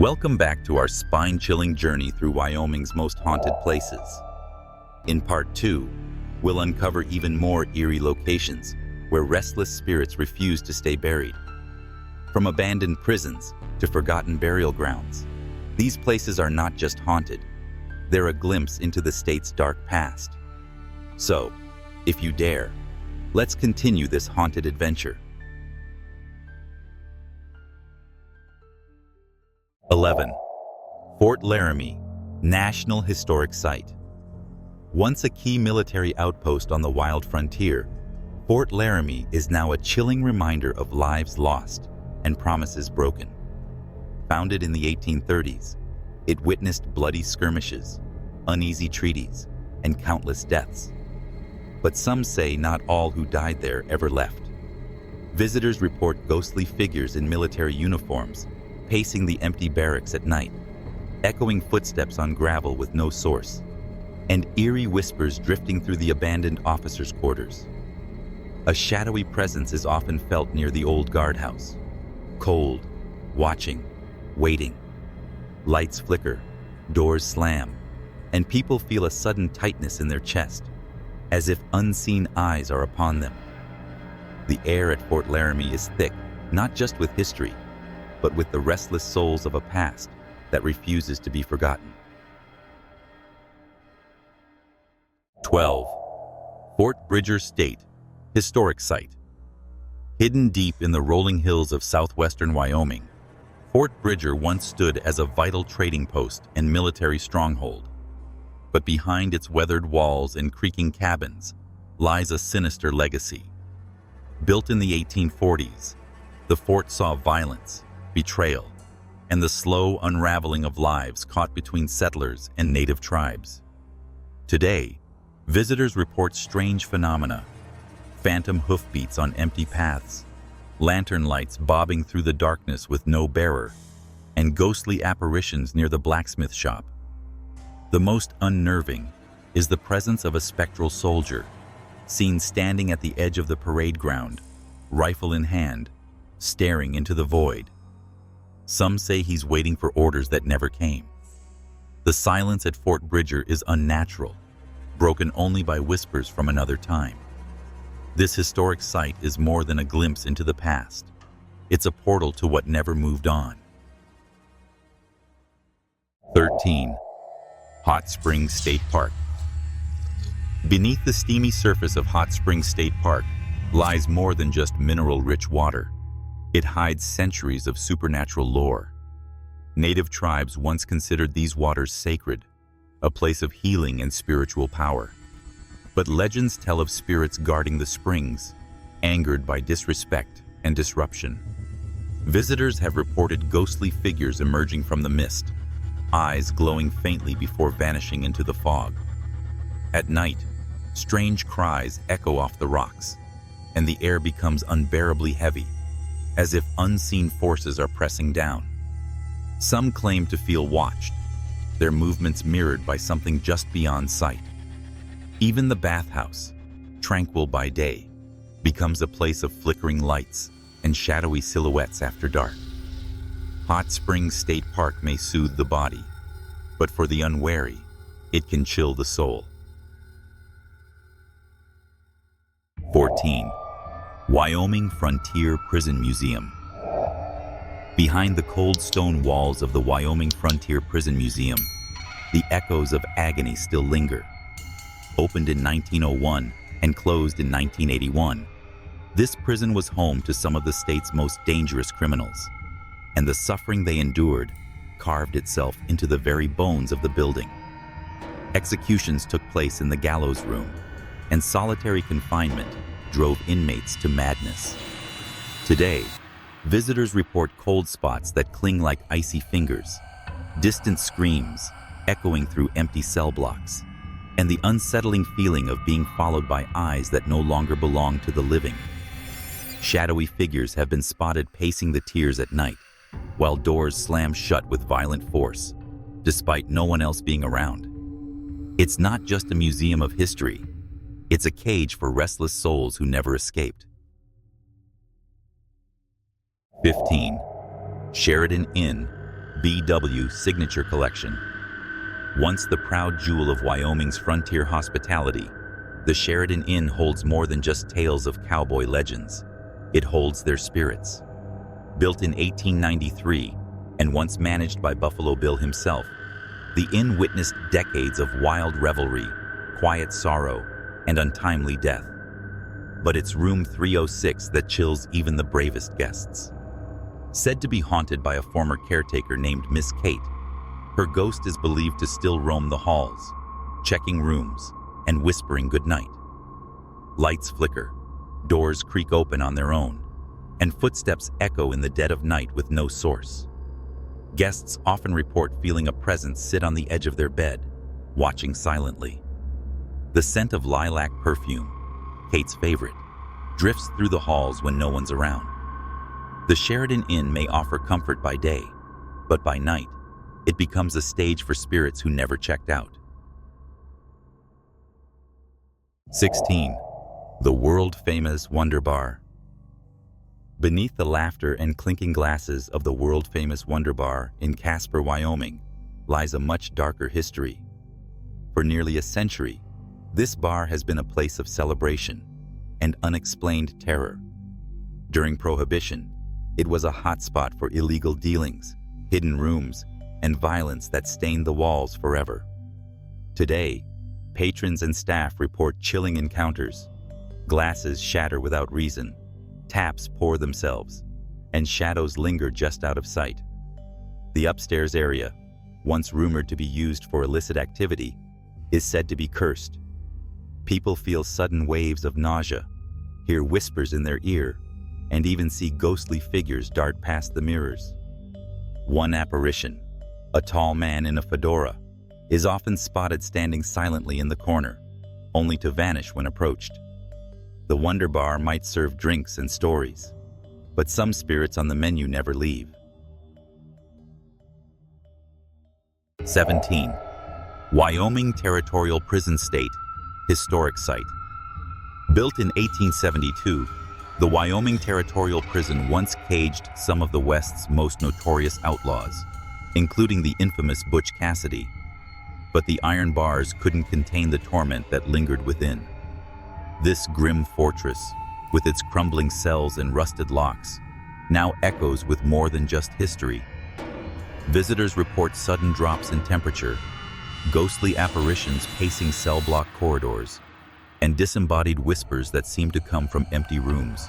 Welcome back to our spine-chilling journey through Wyoming's most haunted places. In Part 2, we'll uncover even more eerie locations where restless spirits refuse to stay buried. From abandoned prisons to forgotten burial grounds, these places are not just haunted, they're a glimpse into the state's dark past. So, if you dare, let's continue this haunted adventure. 11. Fort Laramie, National Historic Site. Once a key military outpost on the wild frontier, Fort Laramie is now a chilling reminder of lives lost and promises broken. Founded in the 1830s, it witnessed bloody skirmishes, uneasy treaties, and countless deaths. But some say not all who died there ever left. Visitors report ghostly figures in military uniforms pacing the empty barracks at night, echoing footsteps on gravel with no source, and eerie whispers drifting through the abandoned officers' quarters. A shadowy presence is often felt near the old guardhouse, cold, watching, waiting. Lights flicker, doors slam, and people feel a sudden tightness in their chest, as if unseen eyes are upon them. The air at Fort Laramie is thick, not just with history, but with the restless souls of a past that refuses to be forgotten. 12. Fort Bridger State Historic Site. Hidden deep in the rolling hills of southwestern Wyoming, Fort Bridger once stood as a vital trading post and military stronghold. But behind its weathered walls and creaking cabins lies a sinister legacy. Built in the 1840s, the fort saw violence, betrayal, and the slow unraveling of lives caught between settlers and native tribes. Today, visitors report strange phenomena: phantom hoofbeats on empty paths, lantern lights bobbing through the darkness with no bearer, and ghostly apparitions near the blacksmith shop. The most unnerving is the presence of a spectral soldier, seen standing at the edge of the parade ground, rifle in hand, staring into the void. Some say he's waiting for orders that never came. The silence at Fort Bridger is unnatural, broken only by whispers from another time. This historic site is more than a glimpse into the past. It's a portal to what never moved on. 13. Hot Springs State Park. Beneath the steamy surface of Hot Springs State Park lies more than just mineral-rich water. It hides centuries of supernatural lore. Native tribes once considered these waters sacred, a place of healing and spiritual power. But legends tell of spirits guarding the springs, angered by disrespect and disruption. Visitors have reported ghostly figures emerging from the mist, eyes glowing faintly before vanishing into the fog. At night, strange cries echo off the rocks, and the air becomes unbearably heavy, as if unseen forces are pressing down. Some claim to feel watched, their movements mirrored by something just beyond sight. Even the bathhouse, tranquil by day, becomes a place of flickering lights and shadowy silhouettes after dark. Hot Springs State Park may soothe the body, but for the unwary, it can chill the soul. 14. Wyoming Frontier Prison Museum. Behind the cold stone walls of the Wyoming Frontier Prison Museum, the echoes of agony still linger. Opened in 1901 and closed in 1981, this prison was home to some of the state's most dangerous criminals, and the suffering they endured carved itself into the very bones of the building. Executions took place in the gallows room, and solitary confinement drove inmates to madness. Today, visitors report cold spots that cling like icy fingers, distant screams echoing through empty cell blocks, and the unsettling feeling of being followed by eyes that no longer belong to the living. Shadowy figures have been spotted pacing the tiers at night, while doors slam shut with violent force, despite no one else being around. It's not just a museum of history, it's a cage for restless souls who never escaped. 15. Sheridan Inn, BW Signature Collection. Once the proud jewel of Wyoming's frontier hospitality, the Sheridan Inn holds more than just tales of cowboy legends. It holds their spirits. Built in 1893 and once managed by Buffalo Bill himself, the inn witnessed decades of wild revelry, quiet sorrow, and untimely death. But it's room 306 that chills even the bravest guests. Said to be haunted by a former caretaker named Miss Kate, her ghost is believed to still roam the halls, checking rooms and whispering goodnight. Lights flicker, doors creak open on their own, and footsteps echo in the dead of night with no source. Guests often report feeling a presence sit on the edge of their bed, watching silently. The scent of lilac perfume, Kate's favorite, drifts through the halls when no one's around. The Sheridan Inn may offer comfort by day, but by night, it becomes a stage for spirits who never checked out. 16. The world-famous Wonder Bar. Beneath the laughter and clinking glasses of the world-famous Wonder Bar in Casper, Wyoming, lies a much darker history. For nearly a century, this bar has been a place of celebration and unexplained terror. During Prohibition, it was a hotspot for illegal dealings, hidden rooms, and violence that stained the walls forever. Today, patrons and staff report chilling encounters. Glasses shatter without reason, taps pour themselves, and shadows linger just out of sight. The upstairs area, once rumored to be used for illicit activity, is said to be cursed. People feel sudden waves of nausea, hear whispers in their ear, and even see ghostly figures dart past the mirrors. One apparition, a tall man in a fedora, is often spotted standing silently in the corner, only to vanish when approached. The Wonder Bar might serve drinks and stories, but some spirits on the menu never leave. 17. Wyoming Territorial Prison State, Historic Site. Built in 1872, the Wyoming Territorial Prison once caged some of the West's most notorious outlaws, including the infamous Butch Cassidy. But the iron bars couldn't contain the torment that lingered within. This grim fortress, with its crumbling cells and rusted locks, now echoes with more than just history. Visitors report sudden drops in temperature, ghostly apparitions pacing cell block corridors, and disembodied whispers that seem to come from empty rooms.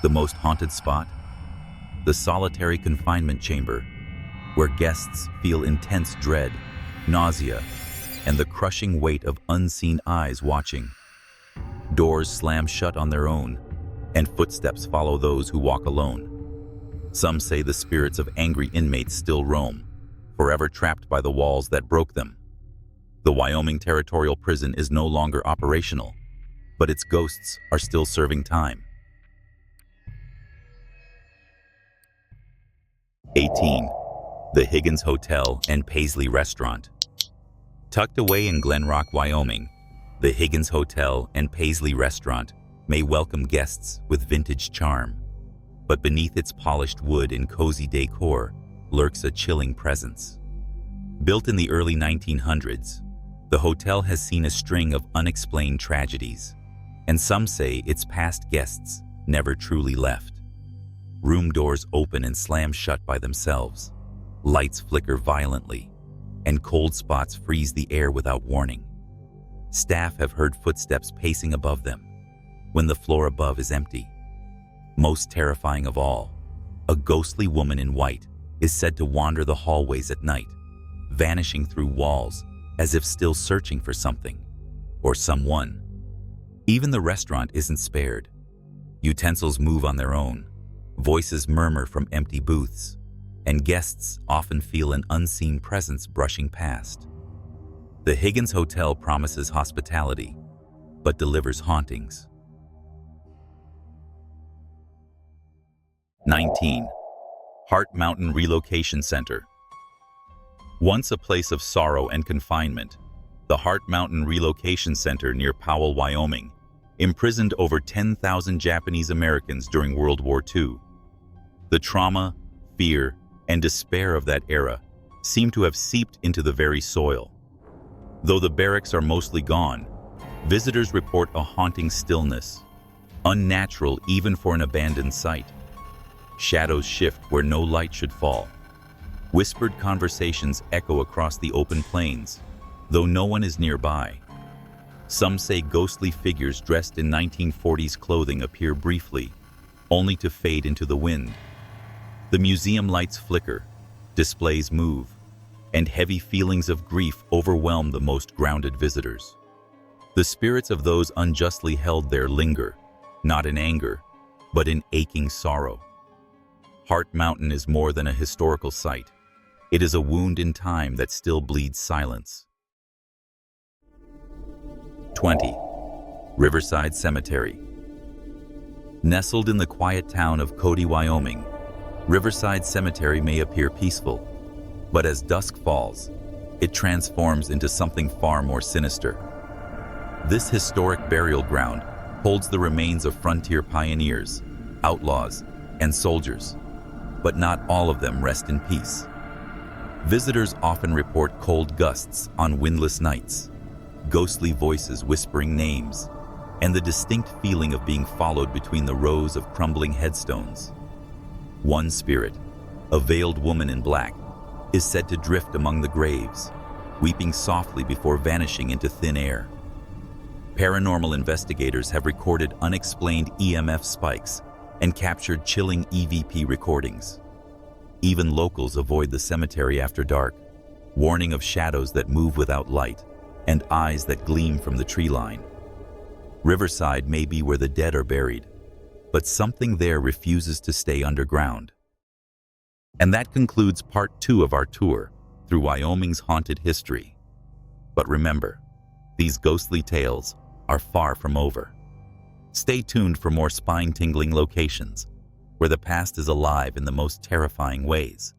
The most haunted spot? The solitary confinement chamber, where guests feel intense dread, nausea, and the crushing weight of unseen eyes watching. Doors slam shut on their own, and footsteps follow those who walk alone. Some say the spirits of angry inmates still roam, forever trapped by the walls that broke them. The Wyoming Territorial Prison is no longer operational, but its ghosts are still serving time. 18. The Higgins Hotel and Paisley Restaurant. Tucked away in Glen Rock, Wyoming, the Higgins Hotel and Paisley Restaurant may welcome guests with vintage charm, but beneath its polished wood and cozy decor lurks a chilling presence. Built in the early 1900s, the hotel has seen a string of unexplained tragedies, and some say its past guests never truly left. Room doors open and slam shut by themselves, lights flicker violently, and cold spots freeze the air without warning. Staff have heard footsteps pacing above them, when the floor above is empty. Most terrifying of all, a ghostly woman in white is said to wander the hallways at night, vanishing through walls as if still searching for something or someone. Even the restaurant isn't spared. Utensils move on their own, voices murmur from empty booths, and guests often feel an unseen presence brushing past. The Higgins Hotel promises hospitality, but delivers hauntings. 19. Heart Mountain Relocation Center. Once a place of sorrow and confinement, the Heart Mountain Relocation Center near Powell, Wyoming, imprisoned over 10,000 Japanese Americans during World War II. The trauma, fear, and despair of that era seem to have seeped into the very soil. Though the barracks are mostly gone, visitors report a haunting stillness, unnatural even for an abandoned site. Shadows shift where no light should fall. Whispered conversations echo across the open plains, though no one is nearby. Some say ghostly figures dressed in 1940s clothing appear briefly, only to fade into the wind. The museum lights flicker, displays move, and heavy feelings of grief overwhelm the most grounded visitors. The spirits of those unjustly held there linger, not in anger, but in aching sorrow. Heart Mountain is more than a historical site. It is a wound in time that still bleeds silence. 20. Riverside Cemetery. Nestled in the quiet town of Cody, Wyoming, Riverside Cemetery may appear peaceful, but as dusk falls, it transforms into something far more sinister. This historic burial ground holds the remains of frontier pioneers, outlaws, and soldiers, but not all of them rest in peace. Visitors often report cold gusts on windless nights, ghostly voices whispering names, and the distinct feeling of being followed between the rows of crumbling headstones. One spirit, a veiled woman in black, is said to drift among the graves, weeping softly before vanishing into thin air. Paranormal investigators have recorded unexplained EMF spikes and captured chilling EVP recordings. Even locals avoid the cemetery after dark, warning of shadows that move without light and eyes that gleam from the tree line. Riverside may be where the dead are buried, but something there refuses to stay underground. And that concludes part 2 of our tour through Wyoming's haunted history. But remember, these ghostly tales are far from over. Stay tuned for more spine-tingling locations where the past is alive in the most terrifying ways.